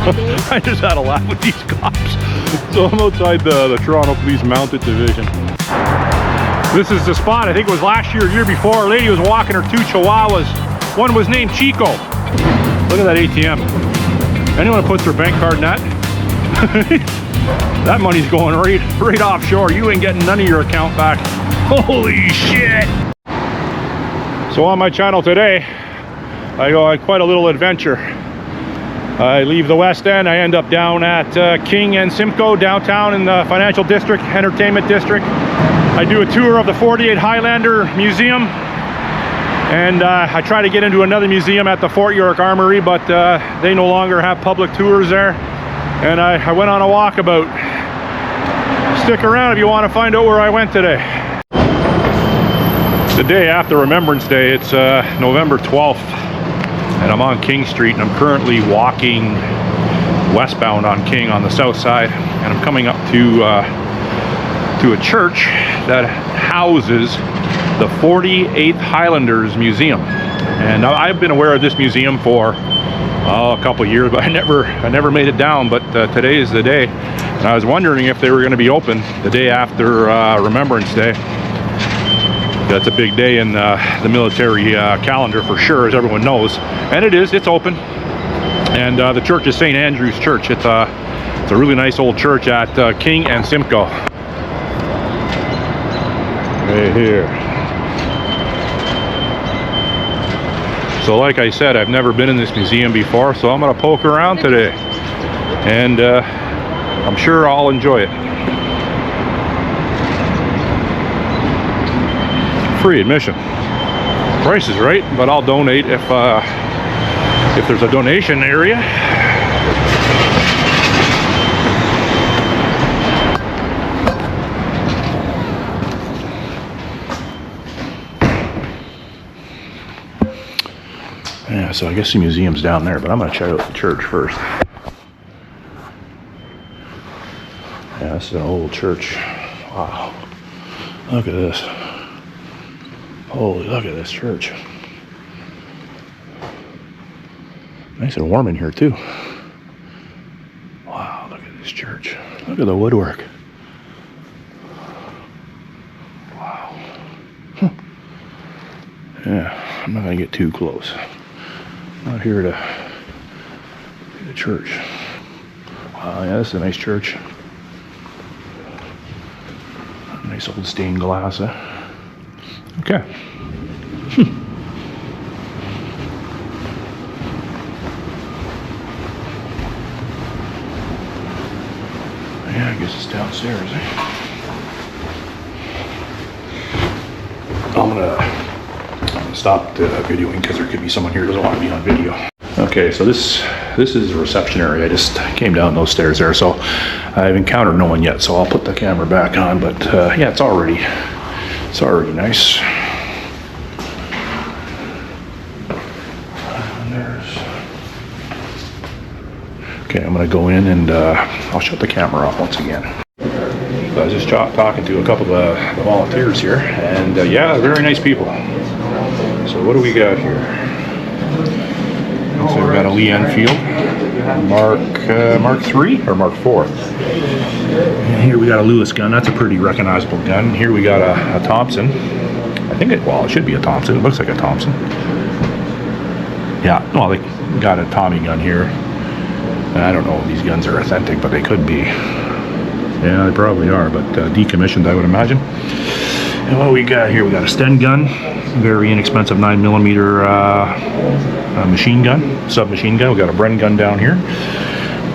I just had a laugh with these cops. So I'm outside the Toronto Police Mounted Division. This is the spot. I think it was last year or year before. A lady was walking her 2 chihuahuas. One was named Chico. Look at that ATM. Anyone that puts their bank card in that, that money's going right offshore. You ain't getting none of your account back. Holy shit! So on my channel today, I go on quite a little adventure. I leave the West End, I end up down at King and Simcoe, downtown in the Financial District, Entertainment District. I do a tour of the 48 Highlander Museum, and I try to get into another museum at the Fort York Armory, but they no longer have public tours there. And I went on a walkabout. Stick around if you want to find out where I went today. The day after Remembrance Day, it's November 12th. And I'm on King Street, and I'm currently walking westbound on King on the south side, and I'm coming up to a church that houses the 48th Highlanders Museum. And I've been aware of this museum for a couple of years, but I never made it down. But today is the day, and I was wondering if they were going to be open the day after Remembrance Day. That's a big day in the military calendar for sure, as everyone knows. And it's open. And the church is St. Andrew's Church. It's a really nice old church at King and Simcoe. Right here. So like I said, I've never been in this museum before, so I'm going to poke around today. And I'm sure I'll enjoy it. Free admission. Price is right, but I'll donate if there's a donation area. Yeah, so I guess the museum's down there, but I'm going to check out the church first. Yeah, this is an old church. Wow. Look at this. Holy, look at this church. Nice and warm in here too. Wow, look at this church. Look at the woodwork. Wow. Huh. Yeah, I'm not going to get too close. I'm not here to see the church. Wow, yeah, this is a nice church. Nice old stained glass, eh? Okay. Yeah, I guess it's downstairs, eh? I'm gonna stop videoing because there could be someone here who doesn't want to be on video. Okay, so this is the reception area. I just came down those stairs there, so I've encountered no one yet, so I'll put the camera back on, but yeah, it's already nice. Okay, I'm going to go in and I'll shut the camera off once again. So I was just talking to a couple of the volunteers here, and yeah, very nice people. So what do we got here? So we've got a Lee Enfield, Mark 3 or Mark 4. And here we got a Lewis gun. That's a pretty recognizable gun. Here we got a Thompson. I think it should be a Thompson. It looks like a Thompson. Yeah, well, they got a Tommy gun here. And I don't know if these guns are authentic, but they could be. Yeah, they probably are, but decommissioned, I would imagine. And what we got here? We got a Sten gun, very inexpensive 9mm machine gun, submachine gun. We got a Bren gun down here,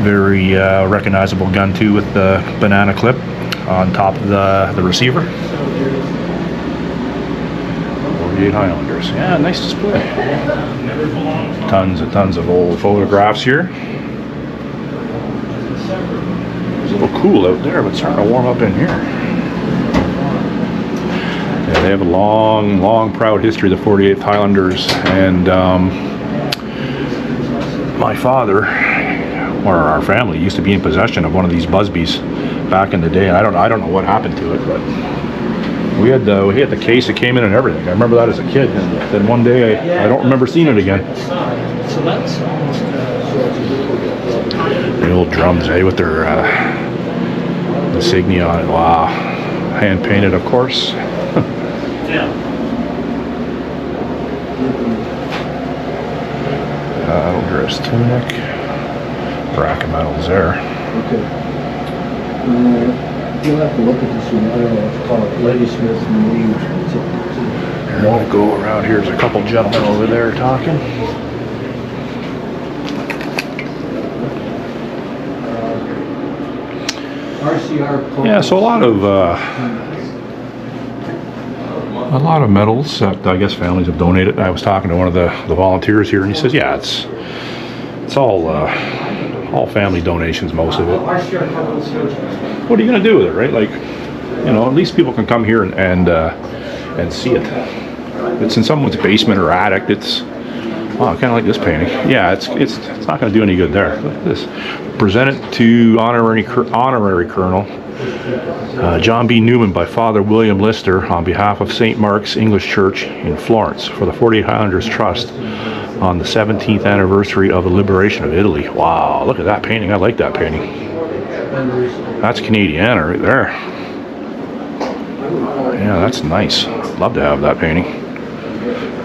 very recognizable gun too, with the banana clip on top of the receiver. 48 Highlanders. Yeah, nice display. Tons and tons of old photographs here. It's a little cool out there, but it's starting to warm up in here. Yeah, they have a long, proud history, the 48th Highlanders, and my father, or our family, used to be in possession of one of these Busbys back in the day. I don't know what happened to it, but we had the case that came in and everything. I remember that as a kid, and then one day I don't remember seeing it again. drums, eh, with their insignia on it. Wow. Hand painted, of course. Battle dress tunic. Bracket medals there. Okay. You'll have to look at this one. I don't know. It's called Lady Smith and Leaves. Here, I'm going to go around here. There's a couple gentlemen over there talking. Yeah, so a lot of medals that I guess families have donated. I was talking to one of the volunteers here, and he says, yeah, it's all family donations, most of it. What are you going to do with it, right? Like, you know, at least people can come here and see it. It's in someone's basement or attic. It's kind of like this painting. Yeah, it's not going to do any good there. Look at this. Presented to honorary Colonel John B. Newman by Father William Lister on behalf of St. Mark's English Church in Florence for the 48 Highlanders Trust on the 17th anniversary of the liberation of Italy. Wow, look at that painting. I like that painting. That's Canadiana right there. Yeah, that's nice. Love to have that painting.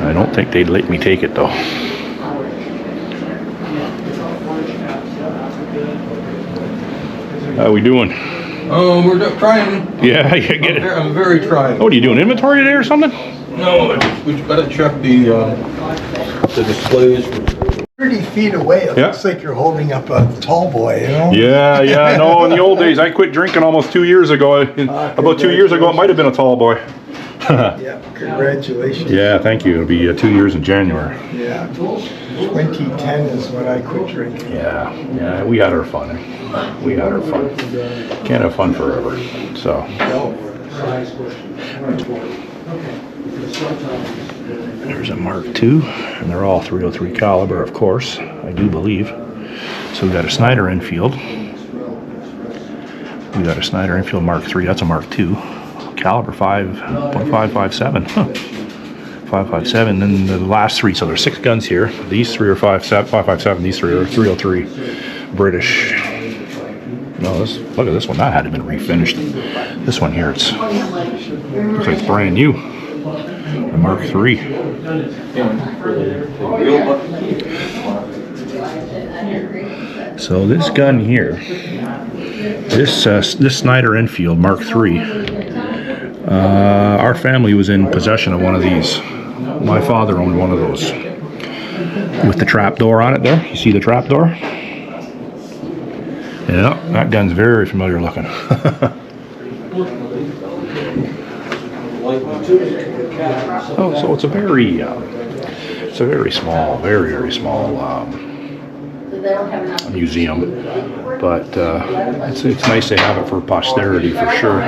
I don't think they'd let me take it though. How we doing? Oh, we're trying. Yeah, you get it. I'm very trying. What are you doing? Inventory today or something? No, we've got to check the displays. 30 feet away, it looks like you're holding up a tall boy, you know? Yeah. No, in the old days, I quit drinking almost 2 years ago. About 2 years ago, it might have been a tall boy. Yeah, congratulations. Yeah, thank you. It'll be 2 years in January. Yeah, 2010 is when I quit drinking. Yeah, we had our fun. Can't have fun forever. So. There's a Mark II, and they're all .303 caliber, of course, I do believe. So we got a Snyder Enfield. We got a Snyder Enfield Mark III. That's a Mark II. Caliber 5.557. 557. Then the last three. So there's 6 guns here. These 3 are 557. These 3 are .303 British. No, look at this one. That had to have been refinished. This one here, looks like it's brand new. The Mark III. So this gun here, this Snyder Enfield Mark III, our family was in possession of one of these. My father owned one of those with the trap door on it there. You see the trap door? Yeah, that gun's very familiar looking. Oh, so it's a very small, very small museum, but it's nice to have it for posterity for sure.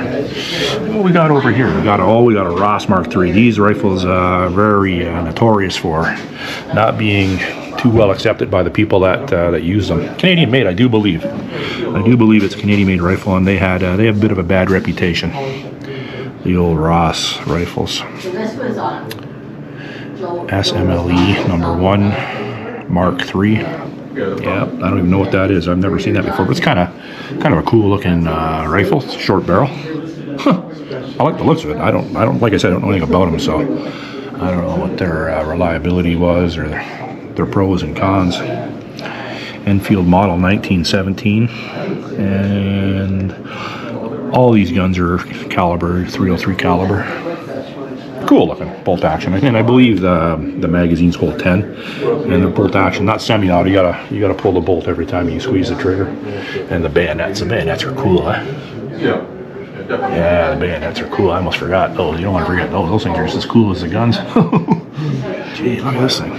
What we got over here? We got a Ross Mark III. These rifles very notorious for not being too well accepted by the people that use them. Canadian made, I do believe. It's a Canadian made rifle, and they have a bit of a bad reputation. The old Ross rifles. SMLE number 1 Mark III. Yeah, I don't even know what that is. I've never seen that before, but it's kind of a cool looking rifle. It's a short barrel. I like the looks of it. I don't like I said, I don't know anything about them, so I don't know what their reliability was or their pros and cons. Enfield model 1917, and all these guns are caliber .303 caliber. Cool looking bolt action, and I believe the magazines hold 10, and they're bolt action, not semi-auto. You gotta pull the bolt every time you squeeze the trigger. And the bayonets are cool, huh? Yeah, the bayonets are cool. I almost forgot those. You don't want to forget those. Those things are just as cool as the guns. Gee, look at this thing.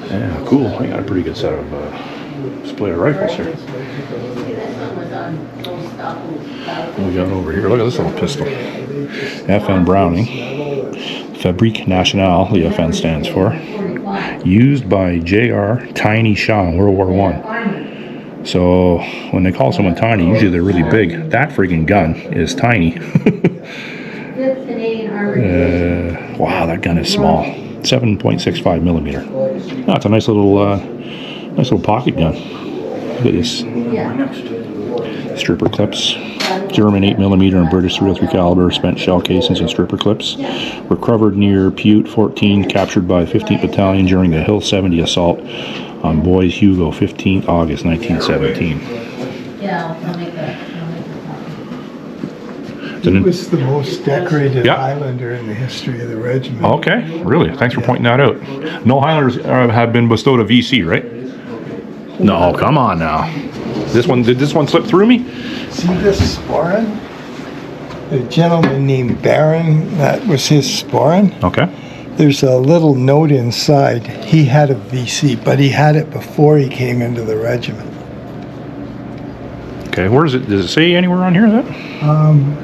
Yeah, cool. We got a pretty good set of display of rifles here. What we got over here? Look at this little pistol. FN Browning. Fabrique Nationale, the FN stands for. Used by J.R. Tiny Shaw in World War I. So when they call someone tiny, usually they're really big. That freaking gun is tiny. Wow, that gun is small. 7.65 millimeter. Oh, it's a nice little pocket gun. Look at this. Stripper clips. German 8mm and British 303 caliber spent shell casings and stripper clips. Recovered near Butte 14, captured by 15th Battalion during the Hill 70 assault on Boys Hugo, 15th August 1917. Yeah, I'll make that. He was the most decorated Yeah. Highlander in the history of the regiment. Okay, really? Thanks for pointing that out. No Highlanders have been bestowed a VC, right? No, come on now. Did this one slip through me? See this sporran? A gentleman named Baron, that was his sporran. Okay. There's a little note inside. He had a VC, but he had it before he came into the regiment. Okay, where is it? Does it say anywhere on here that?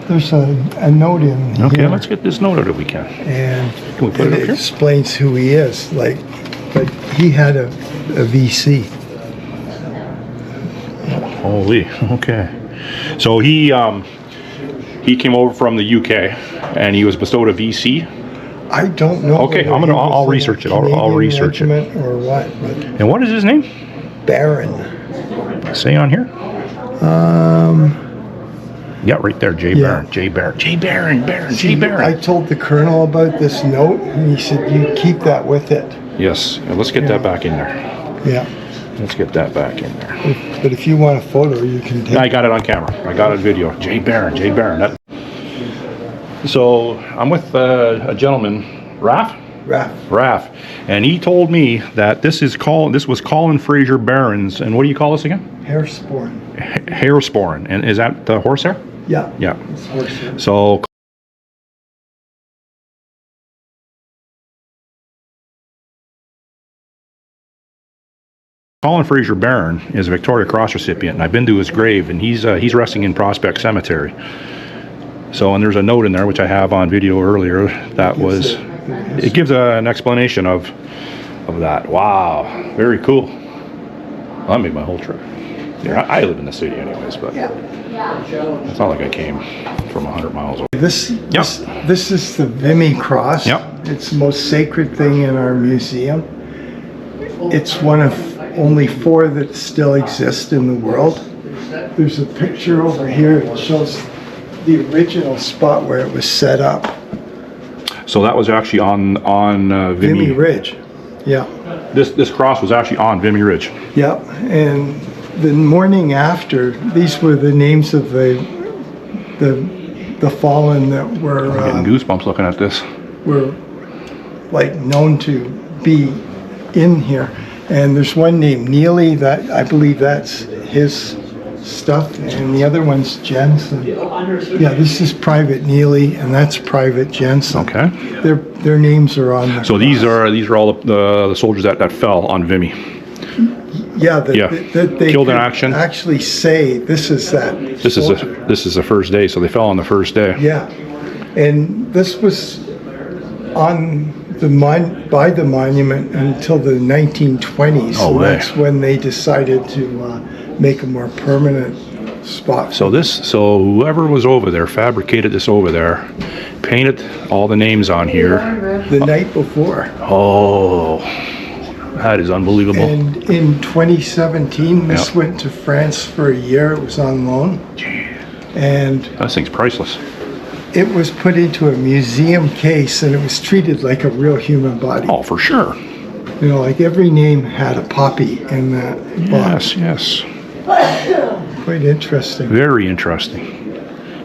There's a note in here. Okay, let's get this note out if we can. And Can we put it up here? explains who he is. But he had a VC. Holy, okay. So he came over from the UK and he was bestowed a VC. I don't know. Okay, whether he I'll was in research a it. I'll Canadian research it. regiment or what, but And what is his name? Baron. Say on here? Um, Yeah, right there, J. Yeah. Barron. J. Barron. J. Barron. J. see, I Barron. told the colonel about this note, and he said, "You keep that with it." Yes, let's get that back in there. Yeah. Let's get that back in there. But if you want a photo, you can take. I got it on camera. I got it on video. J. Barron. J. Barron. So I'm with a gentleman, Raph, and he told me that this was Colin Fraser Barron's, and what do you call this again? Hairsporn. Hairsporn, and is that the horsehair? Yeah. Yeah. It's horsehair. So Colin Fraser Barron is a Victoria Cross recipient, and I've been to his grave, and he's resting in Prospect Cemetery. So, and there's a note in there which I have on video earlier that was, it gives an explanation of that. Wow, very cool. Well, that made my whole trip. Yeah, I live in the city anyways, but it's not like I came from 100 miles away. This is the Vimy Cross. Yep. It's the most sacred thing in our museum. It's one of only 4 that still exist in the world. There's a picture over here that shows the original spot where it was set up. So that was actually on Vimy Ridge. Yeah. This cross was actually on Vimy Ridge. Yeah. And the morning after, these were the names of the fallen that were I'm getting goosebumps looking at this. were like known to be in here. And there's one named Neely, that I believe that's his stuff, and the other one's Jensen. Yeah, this is Private Neely, and that's Private Jensen. Okay. Their names are on the So these are all the soldiers that fell on Vimy. yeah, Yeah. that they Killed in could action. actually say this is that This soldier. is the first day, so they fell on the first day. Yeah, and this was on by the monument until the 1920s. Oh, so way. that's when they decided to make a more permanent spot. So whoever was over there fabricated this over there, painted all the names on here. The night before. Oh, that is unbelievable. And in 2017, this Yep. went to France for a year. It was on loan. And That thing's priceless. it was put into a museum case, and it was treated like a real human body. Oh, for sure. You know, like every name had a poppy in that box. Yes. Quite interesting. Very interesting,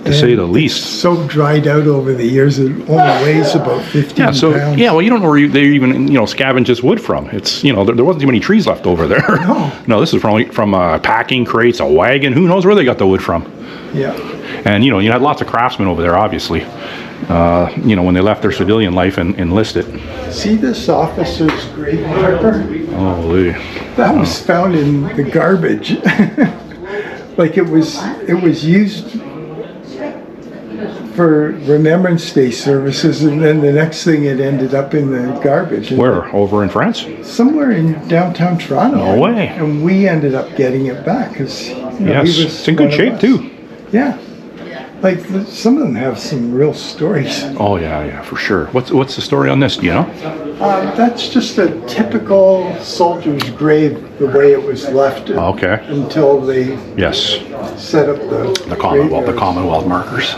to say the least. So dried out over the years, it only weighs about 15 pounds. Well, you don't know where they even scavenge this wood from. It's there wasn't too many trees left over there. No. No, this is from packing crates, a wagon. Who knows where they got the wood from? Yeah. And you had lots of craftsmen over there, obviously. When they left their civilian life and enlisted. See this officer's grave marker? Holy. That was found in the garbage. Like it was used for Remembrance Day services, and then the next thing it ended up in the garbage. Where? Over in France? Somewhere in downtown Toronto. No way. And we ended up getting it back because Yes. It's in good shape too. Yeah. Like, some of them have some real stories. Oh yeah, for sure. What's the story on this? Do you know? That's just a typical soldier's grave, the way it was left Okay. until they Yes. set up The Commonwealth, the graveyards. Commonwealth markers.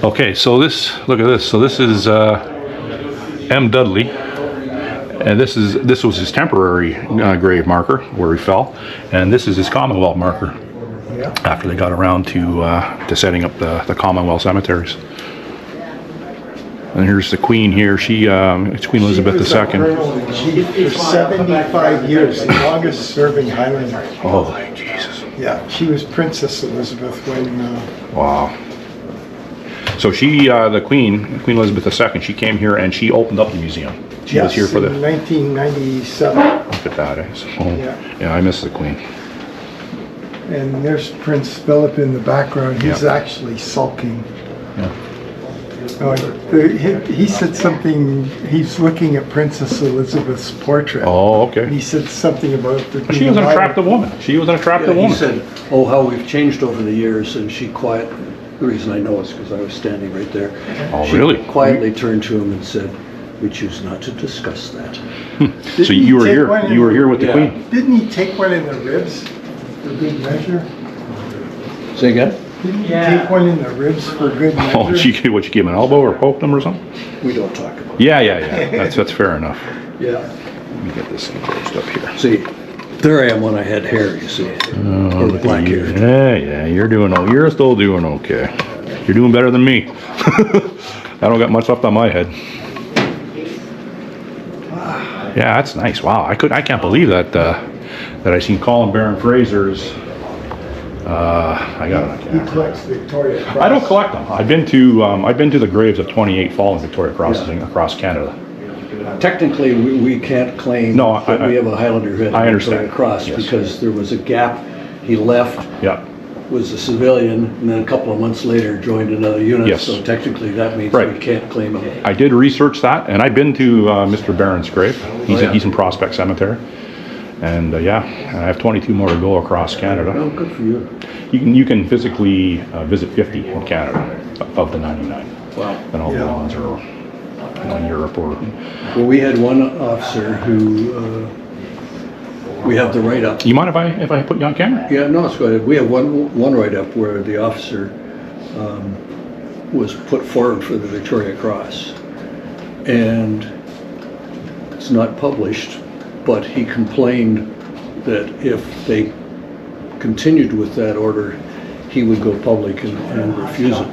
Okay, so look at this. So this is M. Dudley, and this was his temporary grave marker where he fell, and this is his Commonwealth marker Yeah. after they got around to setting up the Commonwealth cemeteries. And here's the Queen here. It's Queen Elizabeth She was a II. colonel in chief for 75 years, the longest serving Highlander. Holy Jesus! Yeah, she was Princess Elizabeth when. Wow. So the Queen Elizabeth II, she came here and she opened up the museum. She was here for in 1997. Look at that. So, yeah, I miss the Queen. And there's Prince Philip in the background. He's Yeah. actually sulking. Yeah. He said something. He's looking at Princess Elizabeth's portrait. Oh, And he okay. said something about there She being was an a lot of- attractive woman. She was an attractive He woman. said, oh, how we've changed over the years, and she the reason I know is because I was standing right there. Oh, She really? quietly turned to him and said, we choose not to discuss that. So Didn't you he were take here. one in You were here with the Yeah. Queen. Didn't he take one in the ribs for good measure? Say again? Didn't he take one in the ribs for good measure? Oh, she gave you an elbow or poked him or something? We don't talk about Yeah. That's fair enough. it. Yeah. Let me get this thing closed up here. See, there I am when I had hair, you see. Or black hair. Yeah. You're still doing okay. You're doing better than me. I don't got much left on my head. Yeah, that's nice. Wow, I can't believe that I seen Colin Baron Fraser's. I got it. He collects Victoria Cross. I don't collect them. I've been to the graves of 28 fallen Victoria Crosses across Canada. Technically, we can't claim No, that we have a Highlander head I understand. across Yes. because there was a gap. He left, Yeah. was a civilian, and then a couple of months later joined another unit. Yes. So technically, that means Right. we can't claim him. I did research that, and I've been to Mr. Barron's grave. He's in Prospect Cemetery, and I have 22 more to go across Canada. Oh, good for you. You can physically visit 50 in Canada of the 99, Wow. and all the Yeah. ones are in Europe or. Well, we had one officer who, we have the write-up. You mind if I put you on camera? Yeah, no, it's good. We have one write-up where the officer was put forward for the Victoria Cross. And it's not published, but he complained that if they continued with that order, he would go public and refuse it.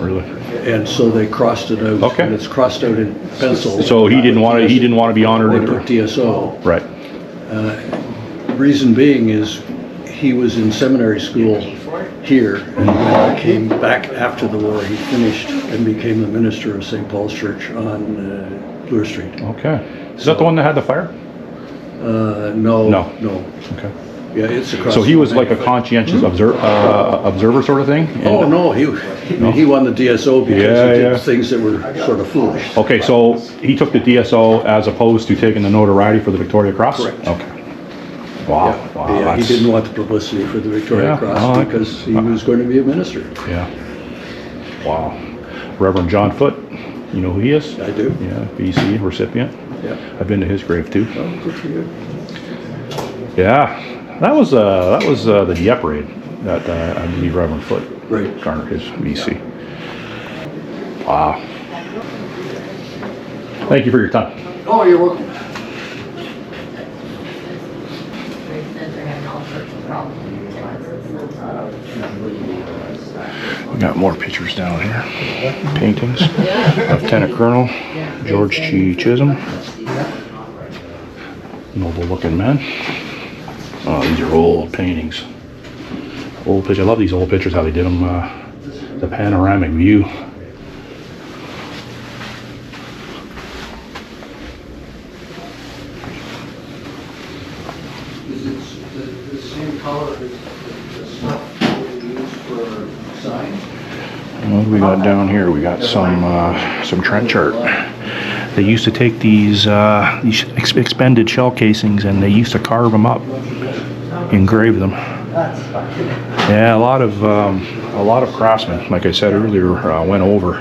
Really? And so they crossed it out. Okay. And it's crossed out in pencil. So he didn't want to be honored. They put DSO. Right. Reason being is he was in seminary school here, and when he came back after the war, he finished and became the minister of St. Paul's Church on Bloor Street. Okay. Is that the one that had the fire? No. No. Okay. Yeah, it's across. So he was the like a bank. conscientious observer sort of thing? And- Oh no, he won the DSO because Yeah, he did yeah. things that were sort of foolish. Okay, so he took the DSO as opposed to taking the notoriety for the Victoria Cross? Correct. Okay. Wow. Wow. Yeah, he that's- didn't want the publicity for the Victoria Yeah, Cross no, I- because he was going to be a minister. Yeah. Wow. Reverend John Foote, you know who he is? I do. Yeah, BC recipient. Yeah. I've been to his grave too. Oh, good for you. Yeah. That was the Dieppe raid that I believe Reverend Foote Right. garnered his BC. Wow. Thank you for your time. Oh, you're welcome. They're having all sorts of problems. We got more pictures down here. Paintings. Lieutenant Colonel George G. Chisholm. Noble looking men. Oh, these are old paintings. Old pictures. I love these old pictures, how they did them, the panoramic view. Is it the same color as the stuff that we use for signs? What do we got down here? We got some trench art. They used to take these expended shell casings and they used to carve them up, engrave them. Yeah, a lot of craftsmen, like I said earlier, went over,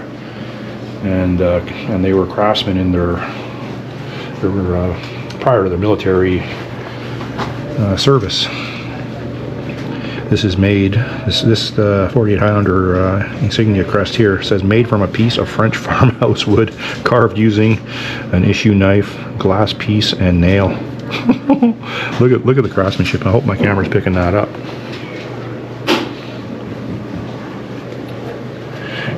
and they were craftsmen in their prior to the military service. This is made. This 48 Highlander insignia crest here says made from a piece of French farmhouse wood, carved using an issue knife, glass piece, and nail. look at the craftsmanship. I hope my camera's picking that up.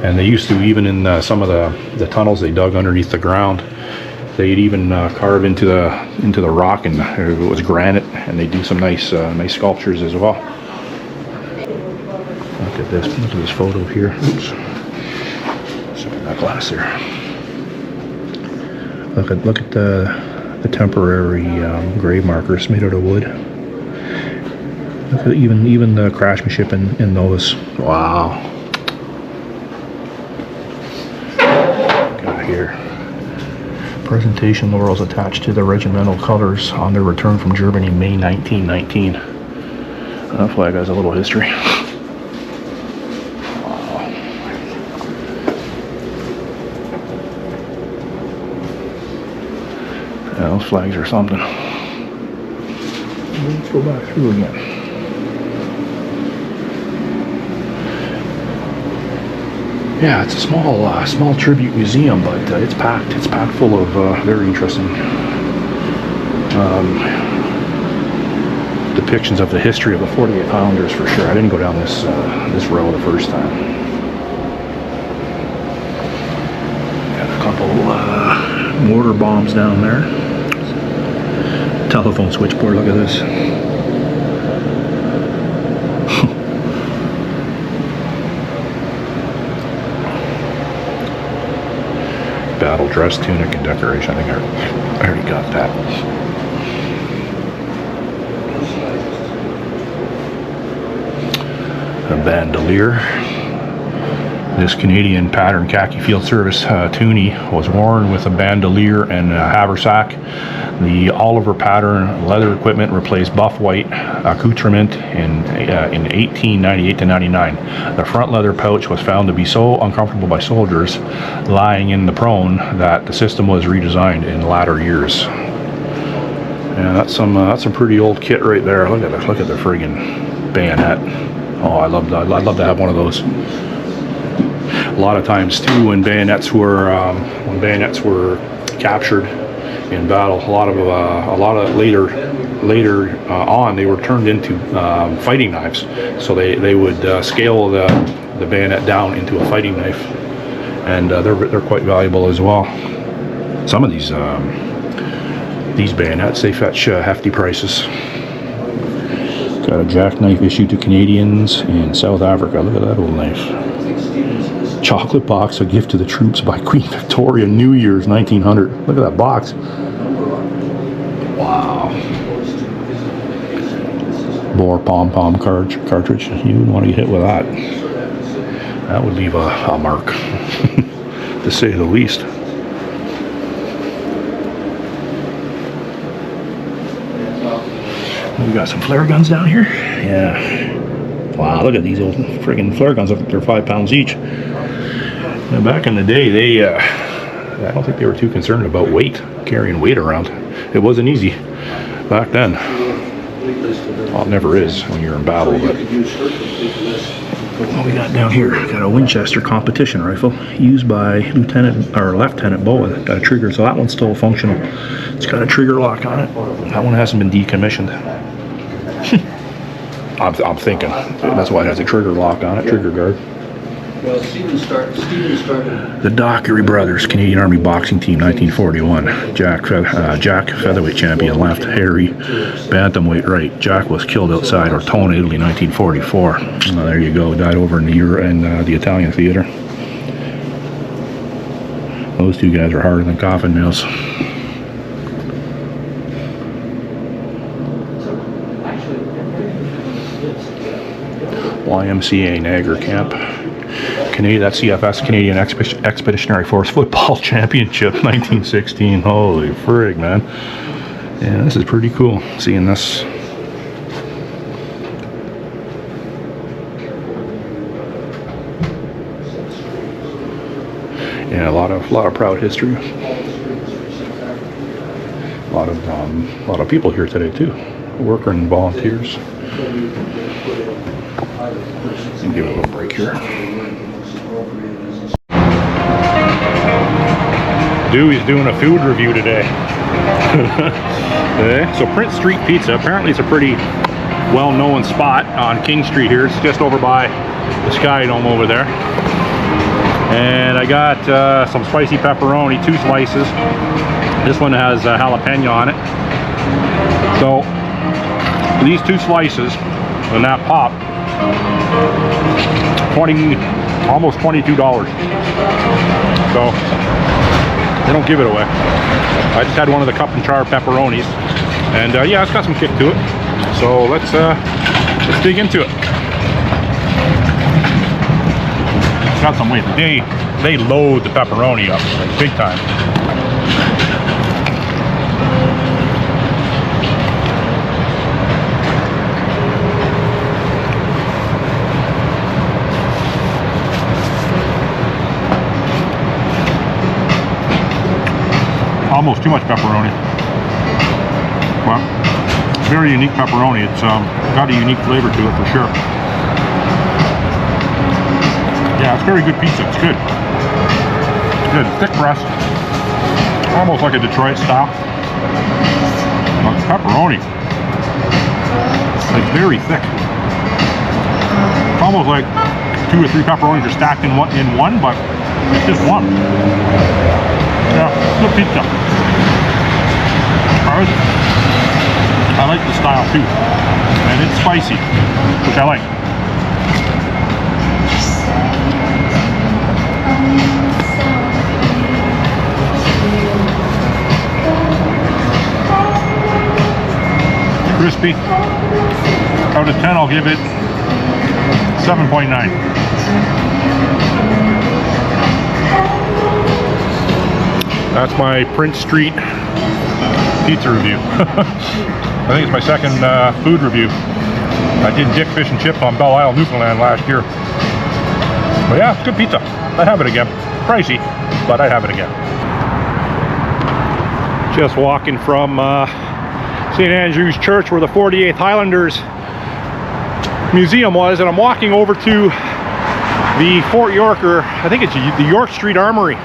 And they used to, even in some of the tunnels they dug underneath the ground, they'd even carve into the rock, and it was granite, and they do some nice sculptures as well. Look at this photo here. Oops. Look at that glass there. Look at the temporary grave markers made out of wood. Look at even the craftsmanship in those. Wow. Got here. Presentation laurels attached to the regimental colors on their return from Germany, May 1919. That flag has a little history. Yeah, those flags are something. Let's go back through again. Yeah, it's a small tribute museum, but it's packed. It's packed full of very interesting depictions of the history of the 48 Highlanders for sure. I didn't go down this row the first time. Got a couple mortar bombs down there. Telephone switchboard, look at this. Battle dress, tunic, and decoration. I think I already got that. A bandolier. This Canadian pattern khaki field service toonie was worn with a bandolier and a haversack. The Oliver pattern leather equipment replaced buff white accoutrement in 1898 to 99. The front leather pouch was found to be so uncomfortable by soldiers lying in the prone that the system was redesigned in latter years. And that's some pretty old kit right there. Look at the friggin' bayonet. Oh, I'd love to have one of those. A lot of times too, when bayonets were captured in battle, a lot of later on they were turned into fighting knives. So they would scale the bayonet down into a fighting knife, and they're quite valuable as well. Some of these bayonets, they fetch hefty prices. Got a jackknife issued to Canadians in South Africa. Look at that old knife. Chocolate box, a gift to the troops by Queen Victoria, New Year's 1900. Look at that box. Wow. Boar pom-pom cartridge. You wouldn't want to get hit with that. That would leave a mark, to say the least. We got some flare guns down here. Yeah. Wow, look at these old friggin' flare guns. I think they're 5 pounds each. Now, back in the day, I don't think they were too concerned about carrying weight around. It wasn't easy back then. Well, it never is when you're in battle. But what we got down here? Got a Winchester competition rifle used by Lieutenant Bowen. Got a trigger, so that one's still functional. It's got a trigger lock on it. That one hasn't been decommissioned. I'm thinking that's why it has a trigger lock on it, trigger guard. Well, Stephen started. The Dockery Brothers, Canadian Army boxing team, 1941. Jack featherweight champion left, Harry bantamweight right. Jack was killed outside Ortona, Italy, 1944. There you go. Died over in the Italian theater. Those two guys are harder than coffin nails. YMCA Niagara Camp. That's CFS, Canadian Expeditionary Force Football Championship, 1916. Holy frig, man. Yeah, this is pretty cool, seeing this. lot of proud history. A lot of people here today too, worker and volunteers. Give it a little break here. Dewey's doing a food review today. So Prince Street Pizza, apparently it's a pretty well-known spot on King Street here. It's just over by the Sky Dome over there. And I got some spicy pepperoni, 2 slices. This one has jalapeno on it. So these 2 slices and that pop, almost $22. So they don't give it away. I just had one of the cup and char pepperonis, and yeah, it's got some kick to it. So let's dig into it. It's got some weight. They load the pepperoni up like big time. Almost too much pepperoni. Well, very unique pepperoni. It's got a unique flavor to it for sure. Yeah, it's very good pizza. It's good. It's good. Thick crust. Almost like a Detroit style. But pepperoni. Like very thick. It's almost like 2 or 3 pepperonis are stacked in one, but it's just one. Yeah, good pizza. I like the style too, and it's spicy, which I like. Crispy. Out of 10, I'll give it 7.9. That's my Prince Street pizza review. I think it's my second food review. I did Dick Fish and Chips on Belle Isle, Newfoundland last year. But yeah, it's good pizza. I'd have it again. Pricey, but I'd have it again. Just walking from St. Andrew's Church, where the 48th Highlanders Museum was, and I'm walking over to the Fort York, or I think it's the York Street Armory.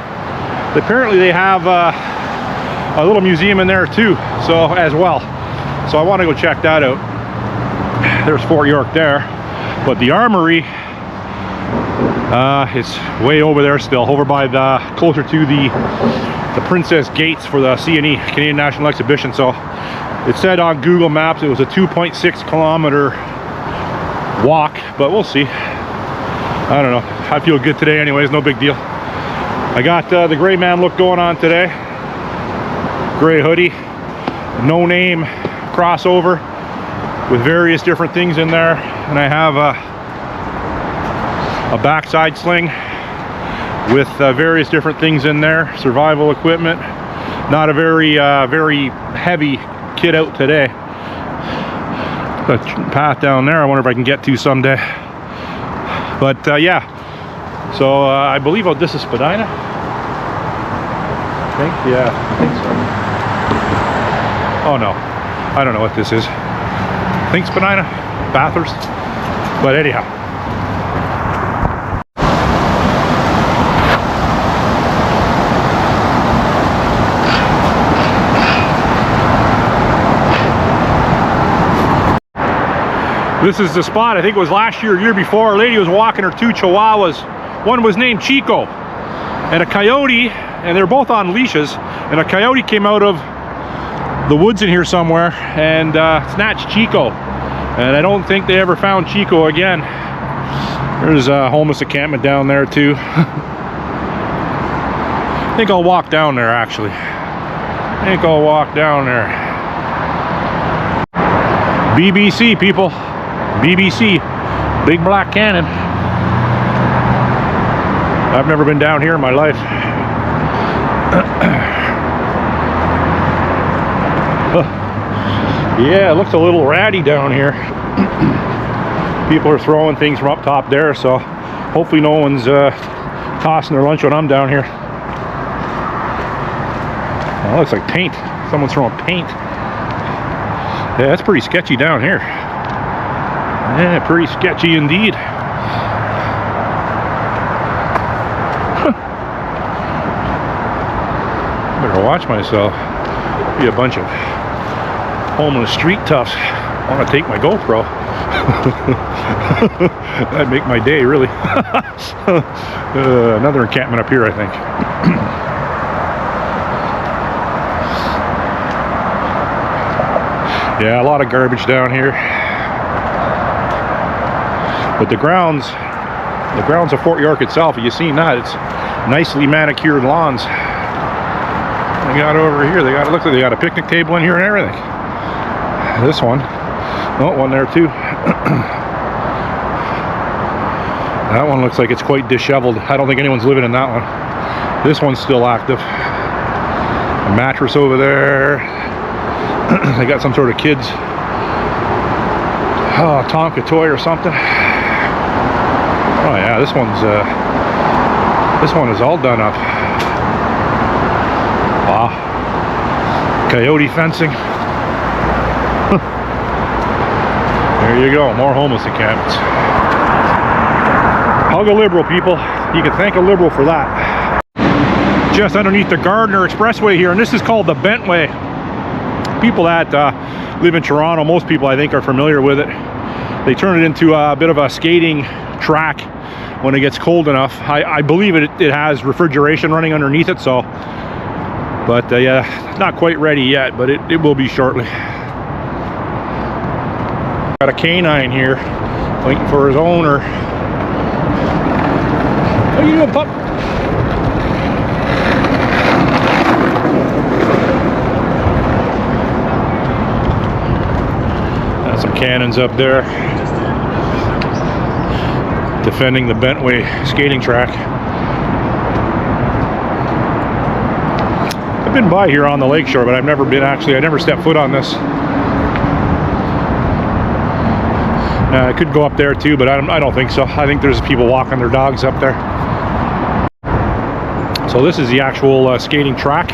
Apparently they have a little museum in there too, so as well. So I want to go check that out. There's Fort York there, but the armory, it's way over there still, over by the closer to the Princess Gates for the CNE, Canadian National Exhibition. So it said on Google Maps it was a 2.6 kilometer walk, but we'll see. I don't know. I feel good today anyways, no big deal. I got the gray man look going on today. Gray hoodie, no name crossover with various different things in there, and I have a backside sling with various different things in there, survival equipment. Not a very heavy kit out today. The path down there, I wonder if I can get to someday. But yeah, so I believe this is Spadina. I think so. Oh no, I don't know what this is. I think Spadina, Bathurst, but anyhow. This is the spot, I think it was last year or year before. A lady was walking her 2 chihuahuas. One was named Chico, and a coyote, and they're both on leashes, and a coyote came out of the woods in here somewhere and snatched Chico. And I don't think they ever found Chico again. There's a homeless encampment down there too. I think I'll walk down there actually. I think I'll walk down there. BBC people. BBC, Big Black Cannon. I've never been down here in my life. Yeah, it looks a little ratty down here. People are throwing things from up top there, so hopefully no one's tossing their lunch when I'm down here. Oh, looks like paint. Someone's throwing paint. Yeah, that's pretty sketchy down here. Yeah, pretty sketchy indeed. Better watch myself. Be a bunch of homeless street toughs want to take my GoPro. That'd make my day, really. Another encampment up here, I think. Yeah, a lot of garbage down here. But the grounds of Fort York itself, you seen that? It's nicely manicured lawns. They got over here, they got, look like they got a picnic table in here and everything. This one, oh, one there too. That one looks like it's quite disheveled. I don't think anyone's living in that one. This one's still active. A mattress over there. They got some sort of kids Tonka toy or something. Oh yeah, this one is all done up. Wow. Coyote fencing. There you go, more homeless encampments. Hug a Liberal, people. You can thank a Liberal for that. Just underneath the Gardner Expressway here, and this is called the Bentway. People that live in Toronto, most people I think are familiar with it. They turn it into a bit of a skating track when it gets cold enough. I believe it has refrigeration running underneath it, so. But yeah, not quite ready yet, but it will be shortly. Got a canine here, waiting for his owner. What are you doing, pup? Got some cannons up there, defending the Bentway skating track. I've been by here on the lakeshore, but I've never been I never stepped foot on this. I could go up there too, but I don't think so. I think there's people walking their dogs up there. So this is the actual skating track.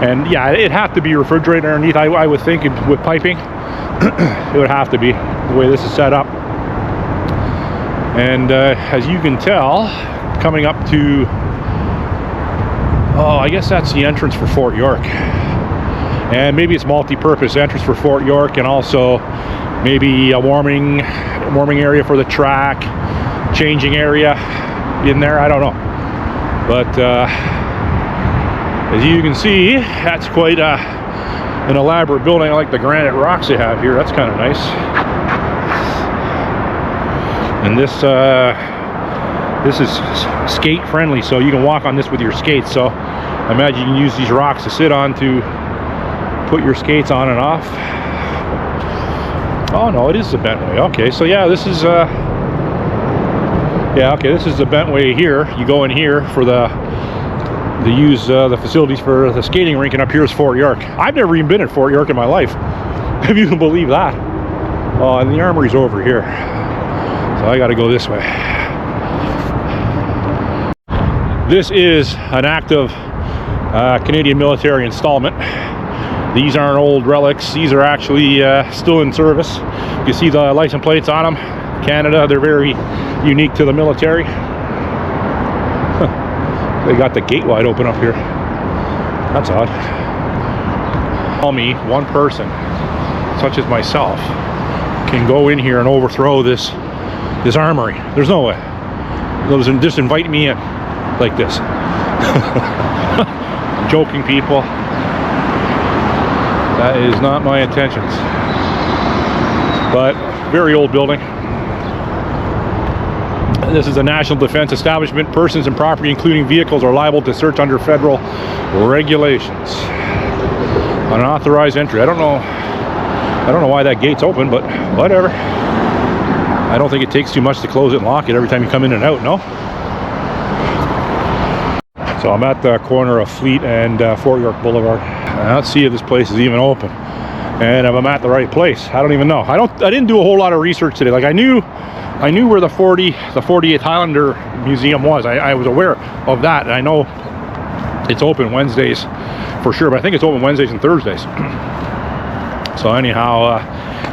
And yeah, it'd have to be refrigerated underneath, I would think, with piping. It would have to be, the way this is set up. And as you can tell, coming up to, oh, I guess that's the entrance for Fort York. And maybe it's multi-purpose entrance for Fort York, and also maybe a warming area for the track, changing area in there, I don't know. But as you can see, that's quite an elaborate building. I like the granite rocks they have here, that's kind of nice. And this is skate friendly, so you can walk on this with your skates. So I imagine you can use these rocks to sit on to put your skates on and off. Oh no, it is the Bentway. Okay, so yeah, this is this is the Bentway here. You go in here for the facilities for the skating rink, and up here is Fort York. I've never even been at Fort York in my life, if you can believe that. Oh, and the armory's over here, so I got to go this way. This is an active Canadian military installment. These aren't old relics. These are actually still in service. You see the license plates on them. Canada, they're very unique to the military. They got the gate wide open up here. That's odd. Tell me one person, such as myself, can go in here and overthrow this armory. There's no way. They'll just invite me in like this. Joking, people. That is not my intentions. But very old building. This is a national defense establishment. Persons and property, including vehicles, are liable to search under federal regulations. Unauthorized entry. I don't know why that gate's open, but whatever. I don't think it takes too much to close it and lock it every time you come in and out, no? So I'm at the corner of Fleet and Fort York Boulevard. Let's see if this place is even open, and if I'm at the right place. I don't even know. I didn't do a whole lot of research today. Like I knew where the 48th Highlander Museum was. I was aware of that, and I know It's open Wednesdays for sure, but I think it's open Wednesdays and Thursdays. So anyhow,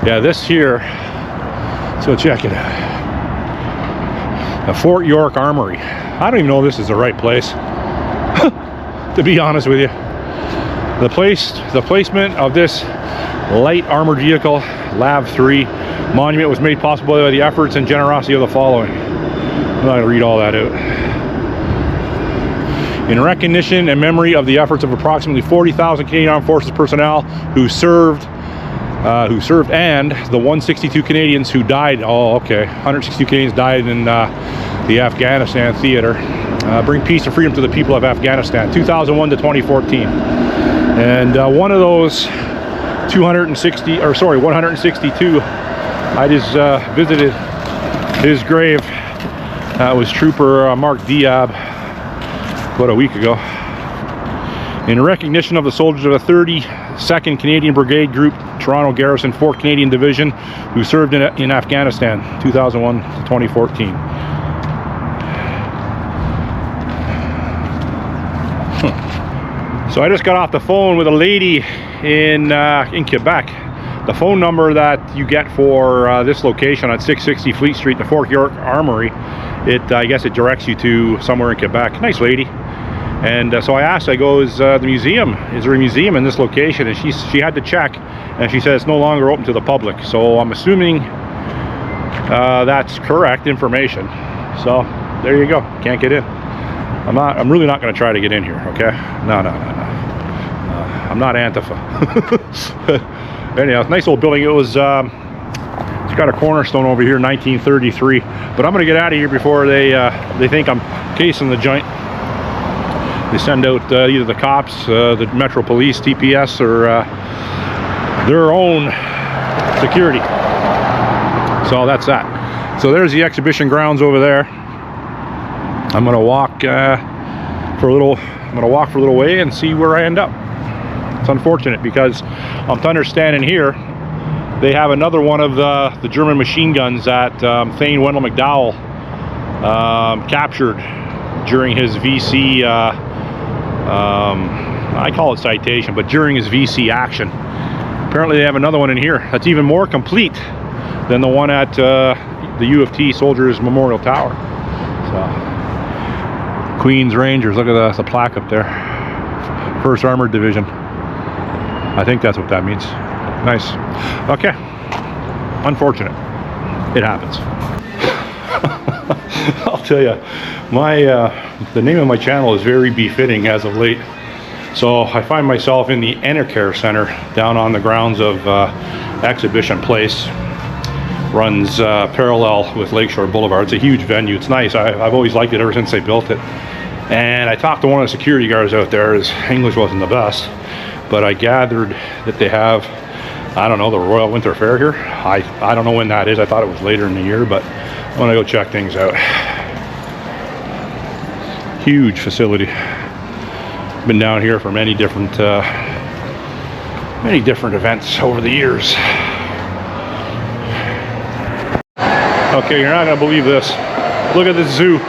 yeah, this here, let's go check it out. The Fort York Armory. I don't even know if this is the right place, to be honest with you. The placement of this light armored vehicle, LAV 3 monument, was made possible by the efforts and generosity of the following. I'm not going to read all that out. In recognition and memory of the efforts of approximately 40,000 Canadian Armed Forces personnel who served and the 162 Canadians who died. Oh, okay. 162 Canadians died in the Afghanistan theater. Bring peace and freedom to the people of Afghanistan, 2001 to 2014. And one of those 162, I just visited his grave. That was Trooper Mark Diab about a week ago. In recognition of the soldiers of the 32nd Canadian Brigade Group, Toronto Garrison, 4th Canadian Division, who served in Afghanistan, 2001 to 2014. So I just got off the phone with a lady in Quebec. The phone number that you get for this location at 660 Fleet Street, the Fort York Armory, I guess it directs you to somewhere in Quebec. Nice lady. And so I asked, I go, is there a museum in this location? And she had to check, and she said it's no longer open to the public. So I'm assuming that's correct information. So there you go. Can't get in. I'm really not going to try to get in here. Okay? No. I'm not Antifa. Anyhow, nice old building. It was. It's got a cornerstone over here, 1933. But I'm going to get out of here before they think I'm casing the joint. They send out either the cops, the Metro Police, TPS, or their own security. So that's that. So there's the exhibition grounds over there. I'm gonna walk for a little way and see where I end up. It's unfortunate because I'm to understand in here they have another one of the German machine guns that Thane Wendell McDowell captured during his VC. I call it citation, but during his VC action. Apparently they have another one in here that's even more complete than the one at the U of T Soldiers Memorial Tower. So, Queens Rangers, look at the plaque up there. 1st Armored Division. I think that's what that means. Nice. Okay. Unfortunate. It happens. I'll tell you, the name of my channel is very befitting as of late. So I find myself in the Enercare Center down on the grounds of Exhibition Place. Runs parallel with Lakeshore Boulevard. It's a huge venue. It's nice. I've always liked it ever since they built it. And I talked to one of the security guards out there. His English wasn't the best, but I gathered that they have, I don't know, the Royal Winter Fair here. I don't know when that is. I thought it was later in the year, but I'm gonna go check things out. Huge facility. Been down here for many different events over the years. Okay, you're not gonna believe this. Look at this zoo.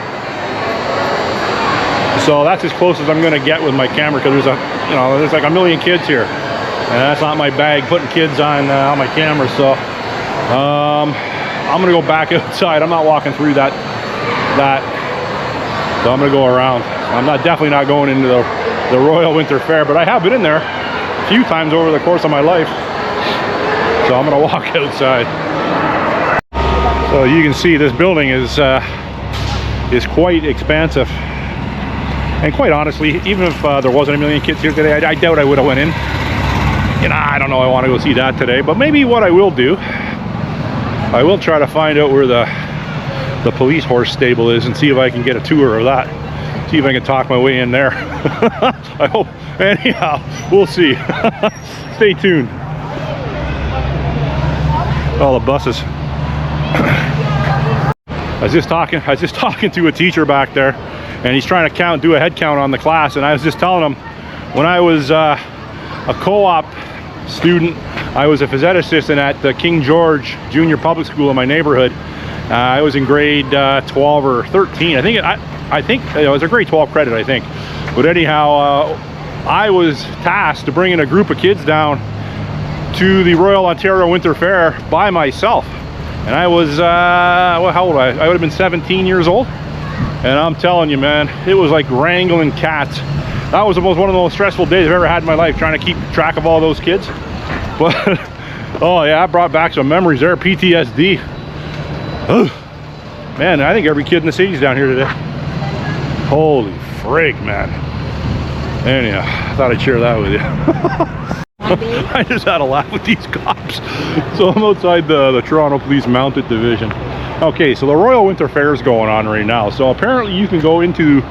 So that's as close as I'm gonna get with my camera because there's like a million kids here, and that's not my bag putting kids on my camera. So I'm gonna go back outside. I'm not walking through that. So I'm gonna go around. I'm definitely not going into the Royal Winter Fair, but I have been in there a few times over the course of my life. So I'm gonna walk outside. So you can see this building is quite expansive. And quite honestly, even if there wasn't a million kids here today, I doubt I would have went in. I don't know, I want to go see that today. But maybe what I will do, I will try to find out where the police horse stable is and see if I can get a tour of that. See if I can talk my way in there. I hope. Anyhow, we'll see. Stay tuned. All the buses. I was just talking to a teacher back there, and he's trying to do a head count on the class, and I was just telling him when I was a co-op student, I was a phys ed assistant at the King George Junior Public School in my neighborhood. I was in grade 12 or 13. I think it was a grade 12 credit, I think. But anyhow, I was tasked to bring in a group of kids down to the Royal Ontario Winter Fair by myself. And I was, well, how old was I? I would have been 17 years old. And I'm telling you, man, it was like wrangling cats. That was one of the most stressful days I've ever had in my life, trying to keep track of all those kids. But, oh yeah, I brought back some memories there, PTSD. Ugh. Man, I think every kid in the city's down here today. Holy frig, man. Anyhow, I thought I'd share that with you. I just had a laugh with these cops. So I'm outside the Toronto Police Mounted Division. Okay, so the Royal Winter Fair is going on right now. So apparently you can go into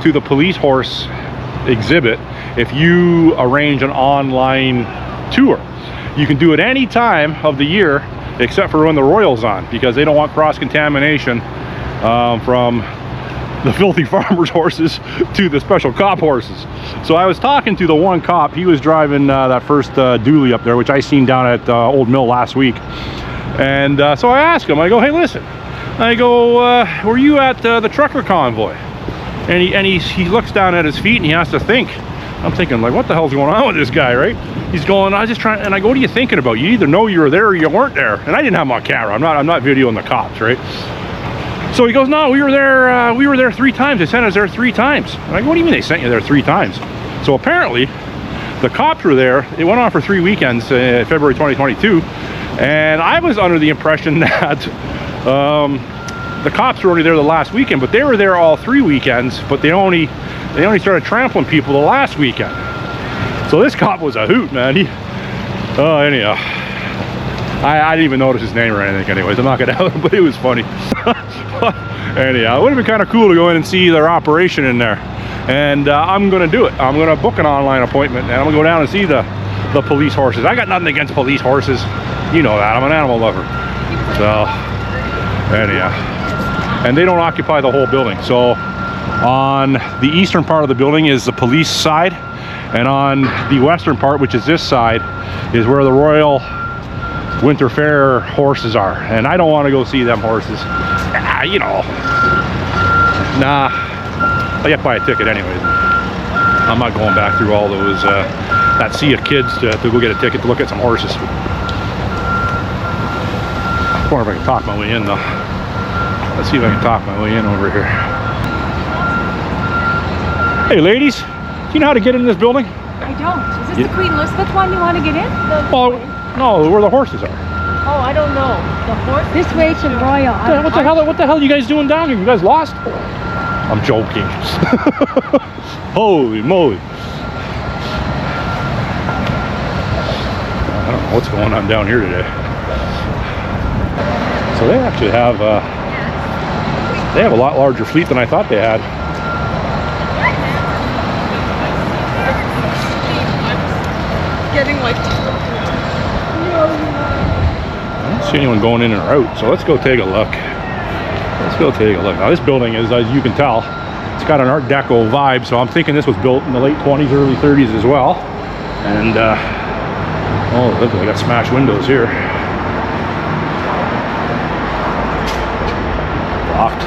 the police horse exhibit if you arrange an online tour. You can do it any time of the year except for when the Royal's on, because they don't want cross-contamination from the filthy farmers' horses to the special cop horses. So I was talking to the one cop. He was driving that first dually up there, which I seen down at Old Mill last week. And so I asked him, I go, hey, listen, I go, were you at the trucker convoy? And he looks down at his feet and he has to think. I'm thinking, like, what the hell's going on with this guy, right? He's going, I was just trying, and I go, what are you thinking about? You either know you were there or you weren't there. And I didn't have him on camera. I'm not videoing the cops, right? So he goes, no, we were there 3 times. They sent us there 3 times. And I go, what do you mean they sent you there 3 times? So apparently, the cops were there. It went on for 3 weekends, February 2022. And I was under the impression that the cops were only there the last weekend, but they were there all 3 weekends, but they only started trampling people the last weekend. So this cop was a hoot, man. Anyhow, I didn't even notice his name or anything anyways. I'm not gonna have him, but it was funny. Anyhow, it would have been kind of cool to go in and see their operation in there. And I'm gonna do it. I'm gonna book an online appointment and I'm gonna go down and see the police horses. I got nothing against police horses. You know that, I'm an animal lover. So, anyhow. And they don't occupy the whole building. So on the eastern part of the building is the police side, and on the western part, which is this side, is where the Royal Winter Fair horses are. And I don't want to go see them horses. You know, nah, I have to buy a ticket anyways. I'm not going back through all those that sea of kids to go get a ticket to look at some horses. I wonder if I can talk my way in though. Let's see if I can talk my way in over here. Hey ladies, do you know how to get in this building? I don't. Is this the Queen Elizabeth one you want to get in? Well, no, where the horses are. Oh, I don't know. The horse? This way to Royal. What the hell are you guys doing down here? You guys lost? I'm joking. Holy moly. I don't know what's going on down here today. So they actually have a lot larger fleet than I thought they had. Getting like... I don't see anyone going in or out, so let's go take a look. Now this building is, as you can tell, it's got an Art Deco vibe, so I'm thinking this was built in the late 20s, early 30s as well. And, oh, look, I got smashed windows here. Locked.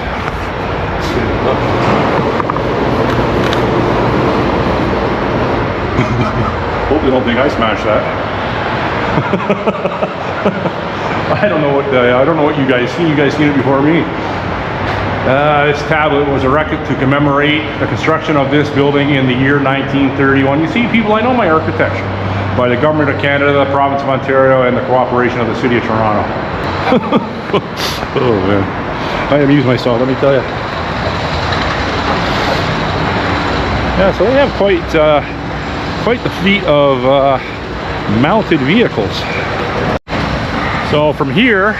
Hope you don't think I smashed that. I don't know what you guys see. You guys seen it before me. This tablet was erected to commemorate the construction of this building in the year 1931. You see, people, I know my architecture. By the Government of Canada, the Province of Ontario, and the cooperation of the City of Toronto. Oh man, I amuse myself, let me tell you. Yeah, so they have quite the fleet of mounted vehicles. So from here,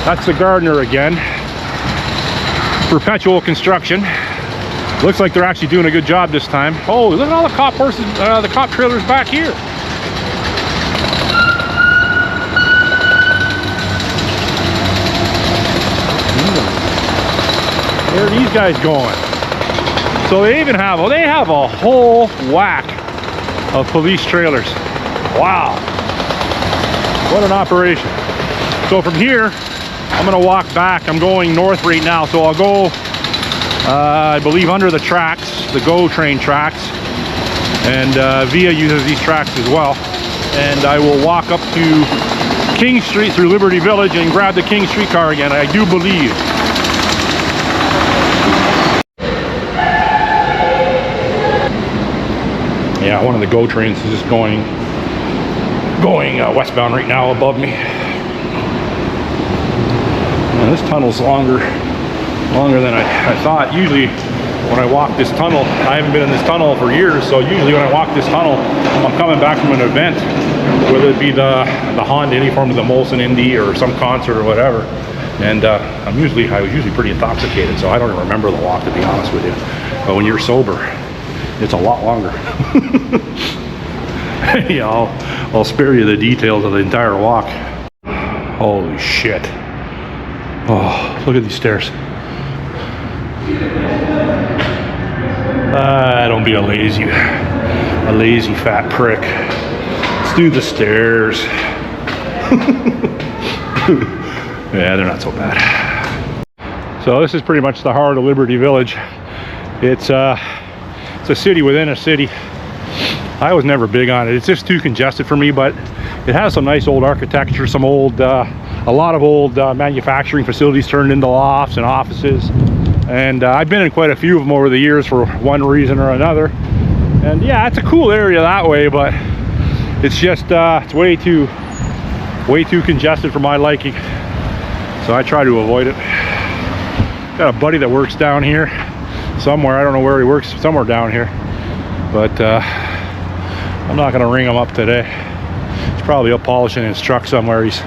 that's the Gardner again. Perpetual construction. Looks like they're actually doing a good job this time. Oh, look at all the cop horses, the cop trailers back here. Where are these guys going? So they even have, well, they have a whole whack of police trailers. Wow. What an operation. So from here, I'm gonna walk back. I'm going north right now, so I'll go, I believe, under the tracks the GO train tracks, and Via uses these tracks as well. And I will walk up to King Street through Liberty Village and grab the King streetcar again, I do believe. Yeah, one of the GO trains is just going westbound right now above me. And this tunnel's longer than I thought. Usually when I walk this tunnel, I haven't been in this tunnel for years, so usually when I walk this tunnel, I'm coming back from an event, whether it be the Honda Indy form of the Molson Indy or some concert or whatever. And I was usually pretty intoxicated, so I don't even remember the walk, to be honest with you. But when you're sober, it's a lot longer. Yeah, I'll spare you the details of the entire walk. Holy shit. Oh, look at these stairs. Don't be a lazy fat prick. Let's do the stairs. Yeah, they're not so bad. So this is pretty much the heart of Liberty Village. It's a city within a city. I was never big on it. It's just too congested for me, but it has some nice old architecture, some old, a lot of old manufacturing facilities turned into lofts and offices. And I've been in quite a few of them over the years for one reason or another. And yeah, it's a cool area that way, but it's just, it's way too congested for my liking. So I try to avoid it. Got a buddy that works down here somewhere. I don't know where he works, somewhere down here. But I'm not gonna ring him up today. He's probably up polishing his truck somewhere. He's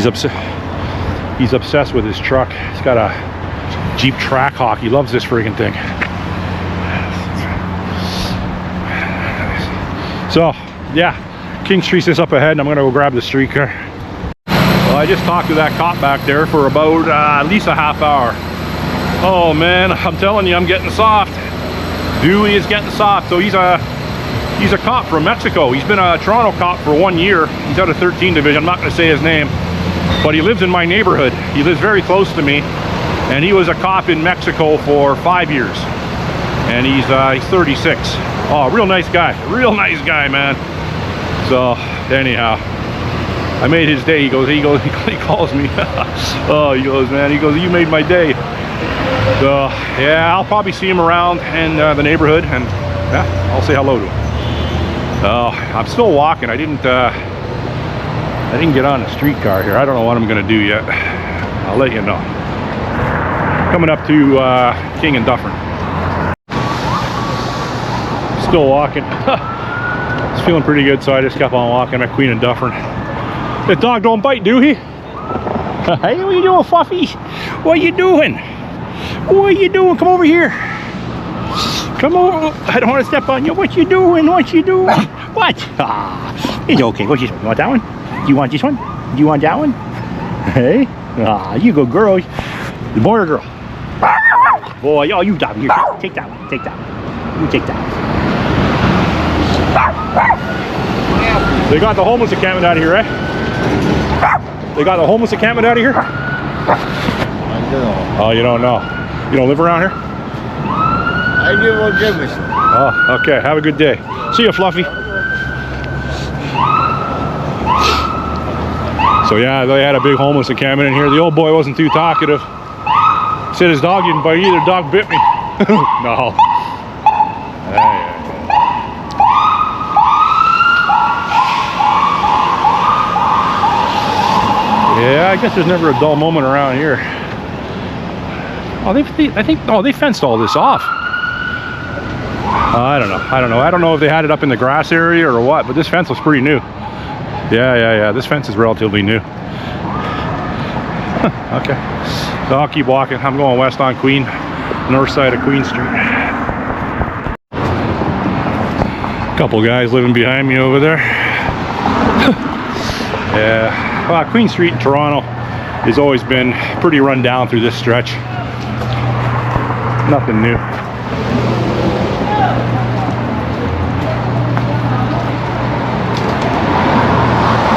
obsessed with his truck. He's got a Jeep Trackhawk. He loves this freaking thing. So yeah, King Street's just up ahead, and I'm gonna go grab the streetcar. Well, I just talked to that cop back there for about at least a half hour. Oh man, I'm telling you, I'm getting soft. Dewey is getting soft. So he's a cop from Mexico. He's been a Toronto cop for 1 year. He's out of 13 division. I'm not going to say his name, but he lives in my neighborhood. He lives very close to me, and he was a cop in Mexico for 5 years, and he's 36. Oh, real nice guy, man. So anyhow, I made his day. He calls me. Oh, he goes, man, you made my day. So yeah, I'll probably see him around in the neighborhood, and yeah, I'll say hello to him. I'm still walking. I didn't get on a streetcar here. I don't know what I'm gonna do yet. I'll let you know. Coming up to King and Dufferin. Still walking. It's feeling pretty good, so I just kept on walking at Queen and Dufferin. The dog don't bite, do he? Hey, what you doing, Fluffy? What you doing? What are you doing? Come over here. Come over. I don't want to step on you. What you doing? What you doing? What? Ah, it's okay. What's this one? You want that one? Do you want this one? Do you want that one? Hey? Ah, you go, girl. The boy or girl? Boy, oh, you dog. Here, take that one. Take that one. You take that one. They got the homeless encampment out of here, eh? They got the homeless encampment out of here? I don't know. Oh, you don't know. You don't live around here? I live on Jefferson. Oh, okay. Have a good day. See you, Fluffy. So yeah, they had a big homeless encampment in here. The old boy wasn't too talkative. Said his dog didn't bite either. Dog bit me. No. Yeah, I guess there's never a dull moment around here. Oh, they fenced all this off. I don't know if they had it up in the grass area or what, but this fence was pretty new. Yeah. This fence is relatively new. Okay. So I'll keep walking. I'm going west on Queen, north side of Queen Street. Couple guys living behind me over there. Yeah. Well, Queen Street in Toronto has always been pretty run down through this stretch. Nothing new.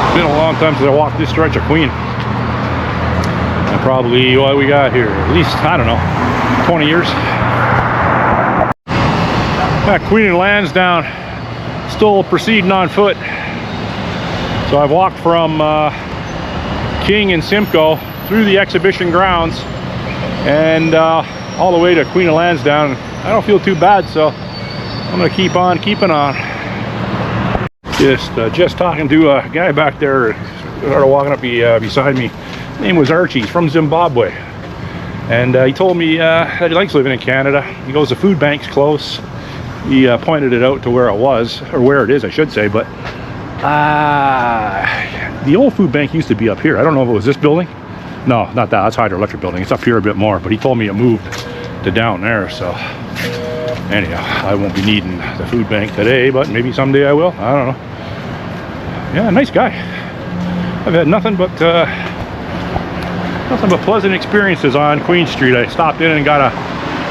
It's been a long time since I walked this stretch of Queen. And probably what we got here, at least, I don't know, 20 years. Queen and Lansdowne, still proceeding on foot. So I've walked from King and Simcoe through the exhibition grounds and all the way to Queen and Lansdowne. I don't feel too bad, so I'm gonna keep on keeping on. Just talking to a guy back there, started walking up beside me. His name was Archie. He's from Zimbabwe, and he told me that he likes living in Canada. He goes, the food bank's close. He pointed it out to where it was, or where it is, I should say. But the old food bank used to be up here. I don't know if it was this building. No, not that. That's hydroelectric building. It's up here a bit more. But he told me it moved to down there. So anyhow, I won't be needing the food bank today, but maybe someday I will. I don't know. Yeah, nice guy. I've had nothing but pleasant experiences on Queen Street. I stopped in and got a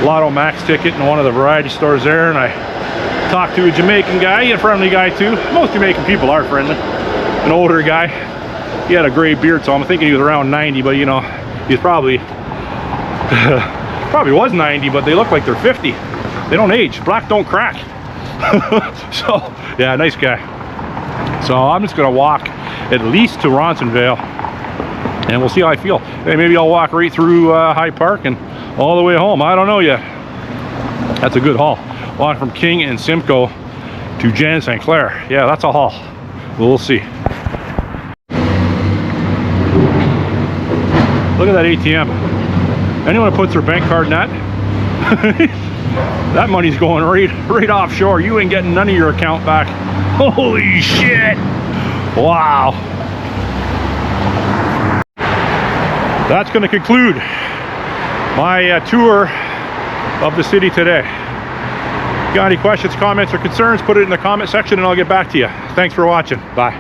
Lotto Max ticket in one of the variety stores there, and I talked to a Jamaican guy, a friendly guy too. Most Jamaican people are friendly. An older guy. He had a gray beard, so I'm thinking he was around 90, but you know, he's probably probably was 90, but they look like they're 50. They don't age. Black don't crack. So yeah, nice guy. So I'm just gonna walk at least to Ronsonvale, and we'll see how I feel. Hey, maybe I'll walk right through Hyde Park and all the way home. I don't know yet. That's a good haul. Walking from King and Simcoe to Jan St. Clair. Yeah, that's a haul. We'll see. Look at that ATM. Anyone who puts their bank card in that, that money's going right offshore. You ain't getting none of your account back. Holy shit! Wow. That's going to conclude my tour of the city today. Got any questions, comments, or concerns, put it in the comment section and I'll get back to you. Thanks for watching. Bye.